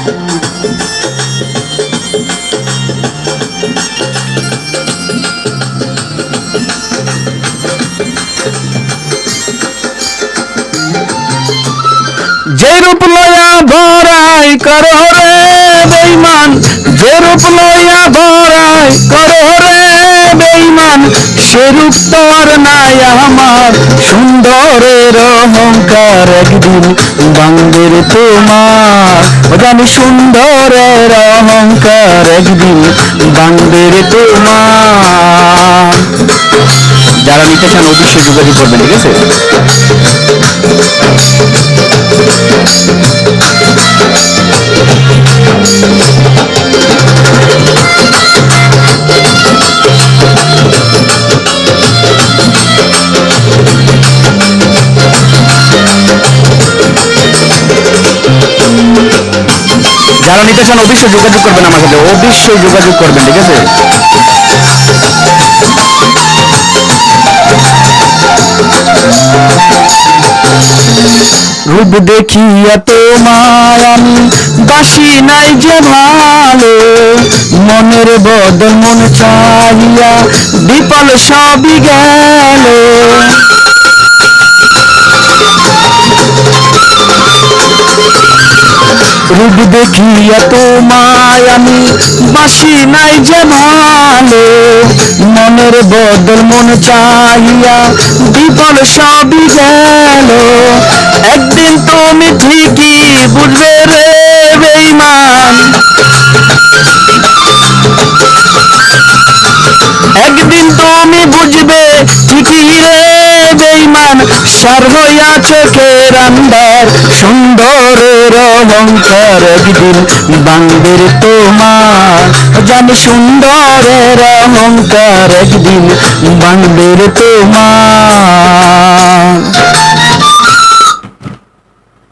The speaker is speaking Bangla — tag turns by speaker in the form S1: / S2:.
S1: যে রূপ লয়া বড়াই করো রে বেঈমান, যে রূপ লয়া বড়াই করো রে বেঈমান, সে রূপ তো আর নাই আমার। সুন্দরের অহংকার একদিন ভাঙবে রে তোমার, জানি সুন্দরের অহংকার একদিন ভাঙবে রে তোমার। যারা নিতে চান অবশ্যই যোগাযোগ করবেন, ঠিক আছে? যারা নিতে চান অবশ্যই যোগাযোগ করবেন আমার সাথে, অবশ্যই যোগাযোগ করবেন, ঠিক আছে? রূপ দেখিয়া তোমায় আমি বাসি নাই যে ভালো, মনের বদল মন চাহিয়া বিপল সবই গেল। রূপ দেখিয়া তোমায় আমি বাসি নাই যে ভালো, মনের বদল মন চাহিয়া বিপল সবই গেল। একদিন তুমি ঠিকই বুঝবে রে বেঈমান, একদিন তুমি বুঝবে ঠিকই রে বেঈমান, সার হইয়া চোখের আন্ধার সুন্দরের অহংকার একদিন ভাঙবে রে তোমার, জানি সুন্দরের অহংকার একদিন ভাঙবে রে তোমার।